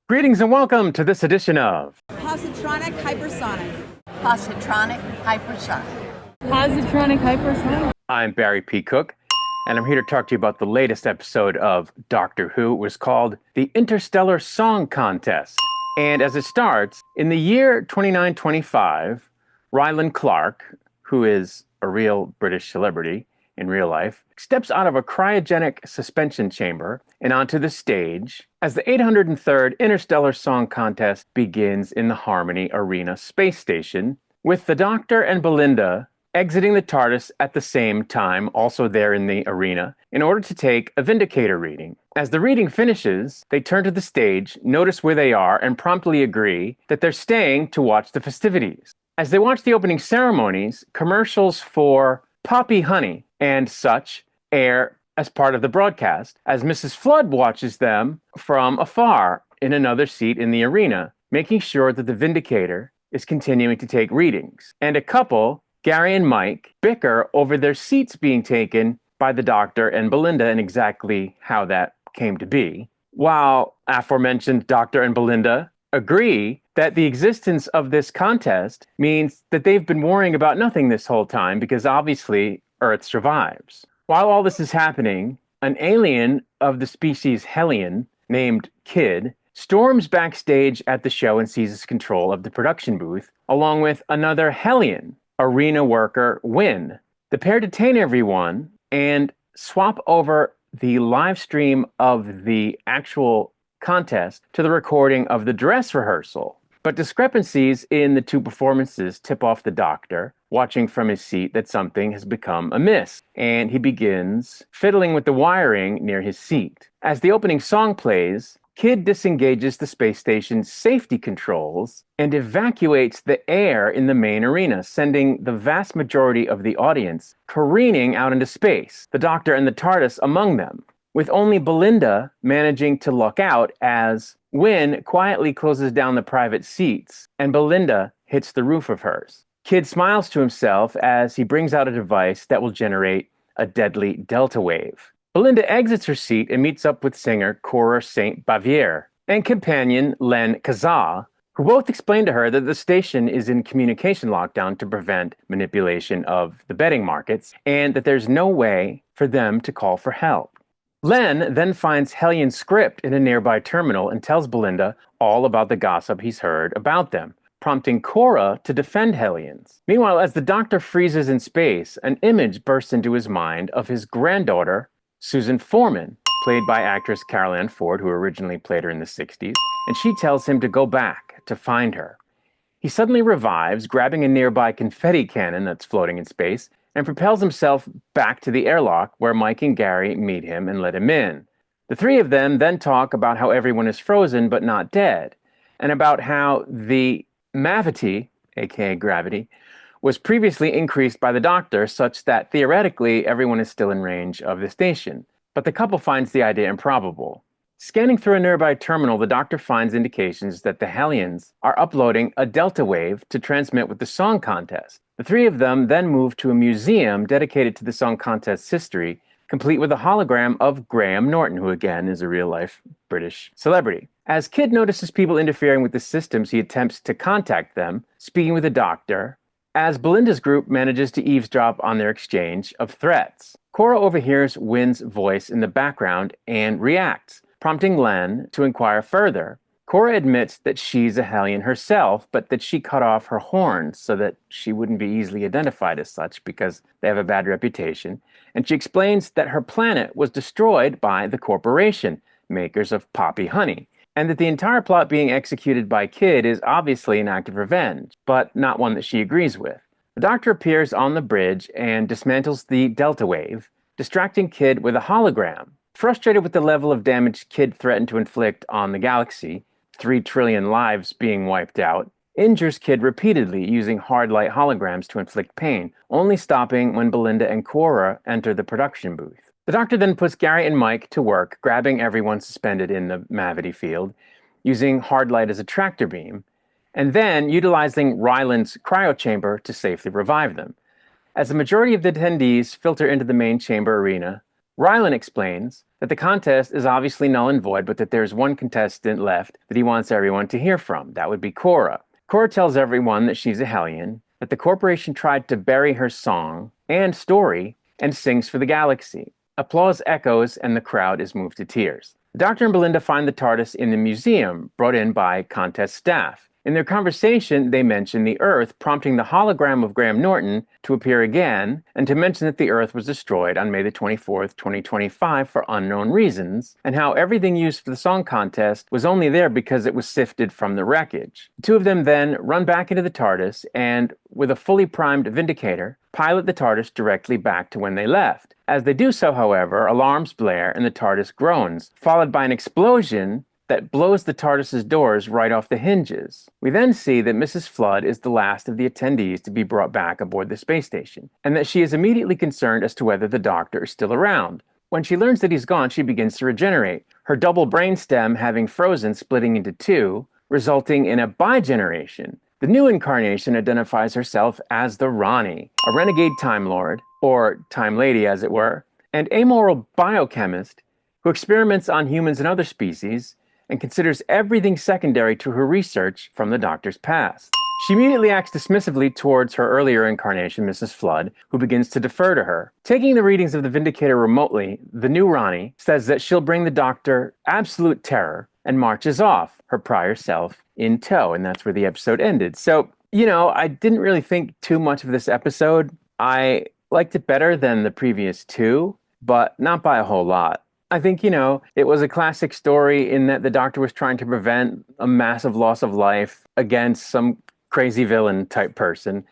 Greetings and welcome to this edition of Positronic hypersonic. Positronic hypersonic. Positronic hypersonic. I'm Barry P. Cook, and I'm here to talk to you about the latest episode of Doctor Who. It was called The Interstellar Song Contest. And as it starts, in the year 2925, Ryland Clark, who is a real British celebrity in real life, steps out of a cryogenic suspension chamber and onto the stage as the 803rd Interstellar Song Contest begins in the Harmony Arena space station, with the Doctor and Belinda exiting the Tardis at the same time, also there in the arena, in order to take a Vindicator reading. As the reading finishes, they turn to the stage, notice where they are, and promptly agree that they're staying to watch the festivities. As they watch the opening ceremonies, commercials for Poppy Honey and such air as part of the broadcast, as Mrs. Flood watches them from afar in another seat in the arena, making sure that the Vindicator is continuing to take readings. And a couple, Gary and Mike, bicker over their seats being taken by the Doctor and Belinda and exactly how that came to be, while aforementioned Doctor and Belinda agree that the existence of this contest means that they've been worrying about nothing this whole time because obviously Earth survives. While all this is happening, an alien of the species Hellion named Kid storms backstage at the show and seizes control of the production booth, along with another Hellion, arena worker Wynn. The pair detain everyone and swap over the live stream of the actual contest to the recording of the dress rehearsal. But discrepancies in the two performances tip off the Doctor, watching from his seat, that something has become amiss, and he begins fiddling with the wiring near his seat. As the opening song plays, Kid disengages the space station's safety controls and evacuates the air in the main arena, sending the vast majority of the audience careening out into space, the Doctor and the TARDIS among them, with only Belinda managing to luck out as Wynn quietly closes down the private seats and Belinda hits the roof of hers. Kid smiles to himself as he brings out a device that will generate a deadly delta wave. Belinda exits her seat and meets up with singer Cora St. Bavier and companion Len Kazaa, who both explain to her that the station is in communication lockdown to prevent manipulation of the betting markets and that there's no way for them to call for help. Len then finds Hellion's script in a nearby terminal and tells Belinda all about the gossip he's heard about them, prompting Cora to defend Hellions. Meanwhile, as the Doctor freezes in space, an image bursts into his mind of his granddaughter, Susan Foreman, played by actress Carol Ann Ford, who originally played her in the 60s, and she tells him to go back to find her. He suddenly revives, grabbing a nearby confetti cannon that's floating in space, and propels himself back to the airlock where Mike and Gary meet him and let him in. The three of them then talk about how everyone is frozen but not dead, and about how the mavity, aka gravity, was previously increased by the Doctor such that theoretically everyone is still in range of the station. But the couple finds the idea improbable. Scanning through a nearby terminal, the Doctor finds indications that the Hellions are uploading a delta wave to transmit with the song contest. The three of them then move to a museum dedicated to the song contest's history, complete with a hologram of Graham Norton, who again is a real-life British celebrity. As Kid notices people interfering with the systems, he attempts to contact them, speaking with the Doctor, as Belinda's group manages to eavesdrop on their exchange of threats. Cora overhears Wynn's voice in the background and reacts, prompting Len to inquire further. Cora admits that she's a Hellion herself, but that she cut off her horns so that she wouldn't be easily identified as such because they have a bad reputation. And she explains that her planet was destroyed by the corporation, makers of Poppy Honey, and that the entire plot being executed by Kid is obviously an act of revenge, but not one that she agrees with. The Doctor appears on the bridge and dismantles the delta wave, distracting Kid with a hologram. Frustrated with the level of damage Kid threatened to inflict on the galaxy, 3 trillion lives being wiped out, injures Kid repeatedly using hard light holograms to inflict pain, only stopping when Belinda and Cora enter the production booth. The Doctor then puts Gary and Mike to work, grabbing everyone suspended in the Mavity field, using hard light as a tractor beam, and then utilizing Ryland's cryochamber to safely revive them. As the majority of the attendees filter into the main chamber arena, Rylan explains that the contest is obviously null and void, but that there's one contestant left that he wants everyone to hear from. That would be Cora. Cora tells everyone that she's a Hellion, that the corporation tried to bury her song and story, and sings for the galaxy. Applause echoes, and the crowd is moved to tears. The Doctor and Belinda find the TARDIS in the museum, brought in by contest staff. In their conversation, they mention the Earth, prompting the hologram of Graham Norton to appear again, and to mention that the Earth was destroyed on May the 24th, 2025 for unknown reasons, and how everything used for the song contest was only there because it was sifted from the wreckage. The two of them then run back into the TARDIS, and with a fully primed Vindicator, pilot the TARDIS directly back to when they left. As they do so, however, alarms blare and the TARDIS groans, followed by an explosion that blows the TARDIS's doors right off the hinges. We then see that Mrs. Flood is the last of the attendees to be brought back aboard the space station, and that she is immediately concerned as to whether the Doctor is still around. When she learns that he's gone, she begins to regenerate, her double brainstem having frozen, splitting into two, resulting in a bi-generation. The new incarnation identifies herself as the Ronnie, a renegade Time Lord, or Time Lady as it were, and amoral biochemist who experiments on humans and other species, and considers everything secondary to her research from the Doctor's past. She immediately acts dismissively towards her earlier incarnation, Mrs. Flood, who begins to defer to her. Taking the readings of the Vindicator remotely, the new Ronnie says that she'll bring the Doctor absolute terror and marches off, her prior self in tow, and that's where the episode ended. So, I didn't really think too much of this episode. I liked it better than the previous two, but not by a whole lot. I think, it was a classic story in that the Doctor was trying to prevent a massive loss of life against some crazy villain type person.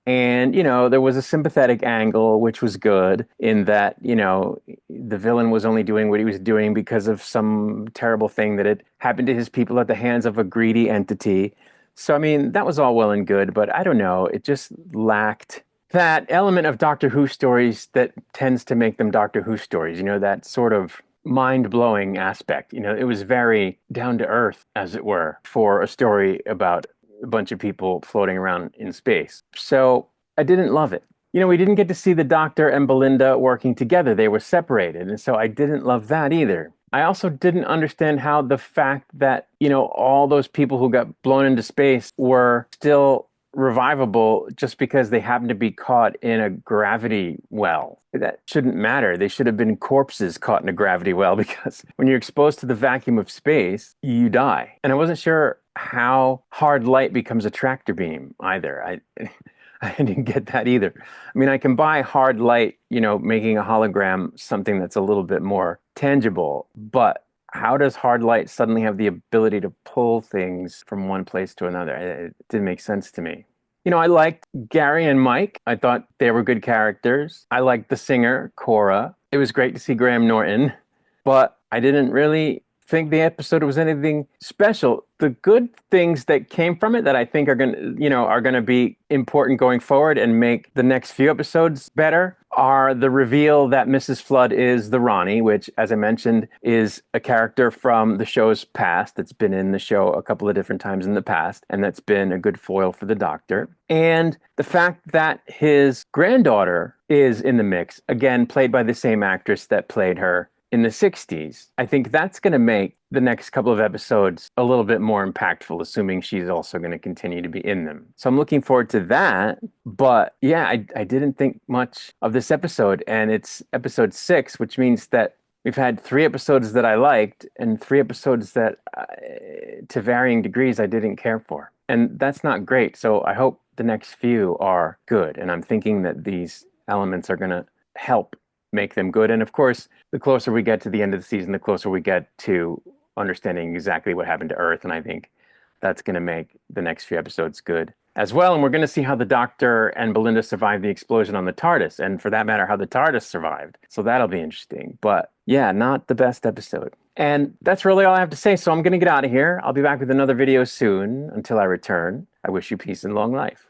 And, there was a sympathetic angle, which was good in that, the villain was only doing what he was doing because of some terrible thing that had happened to his people at the hands of a greedy entity. So, that was all well and good, but I don't know. It just lacked that element of Doctor Who stories that tends to make them Doctor Who stories, that sort of mind-blowing aspect. It was very down to earth, as it were, for a story about a bunch of people floating around in space. So I didn't love it. We didn't get to see the Doctor and Belinda working together. They were separated, and so I didn't love that either. I also didn't understand how the fact that, all those people who got blown into space were still revivable just because they happen to be caught in a gravity well. That shouldn't matter. They should have been corpses caught in a gravity well, because when you're exposed to the vacuum of space, you die. And I wasn't sure how hard light becomes a tractor beam either. I didn't get that either. I can buy hard light, making a hologram something that's a little bit more tangible, but how does hard light suddenly have the ability to pull things from one place to another? It didn't make sense to me. I liked Gary and Mike. I thought they were good characters. I liked the singer, Cora. It was great to see Graham Norton, but I didn't really think the episode was anything special. The good things that came from it that I think are going to be important going forward and make the next few episodes better are the reveal that Mrs. Flood is the Ronnie, which, as I mentioned, is a character from the show's past that's been in the show a couple of different times in the past, and that's been a good foil for the Doctor. And the fact that his granddaughter is in the mix, again, played by the same actress that played her in the 60s, I think that's going to make the next couple of episodes a little bit more impactful, assuming she's also going to continue to be in them. So I'm looking forward to that. But yeah, I didn't think much of this episode, and it's episode 6, which means that we've had 3 episodes that I liked and 3 episodes that, to varying degrees, I didn't care for. And that's not great. So I hope the next few are good. And I'm thinking that these elements are going to help make them good. And of course, the closer we get to the end of the season, the closer we get to understanding exactly what happened to Earth. And I think that's going to make the next few episodes good as well. And we're going to see how the Doctor and Belinda survived the explosion on the TARDIS, and for that matter, how the TARDIS survived. So that'll be interesting. But yeah, not the best episode. And that's really all I have to say. So I'm going to get out of here. I'll be back with another video soon. Until I return, I wish you peace and long life.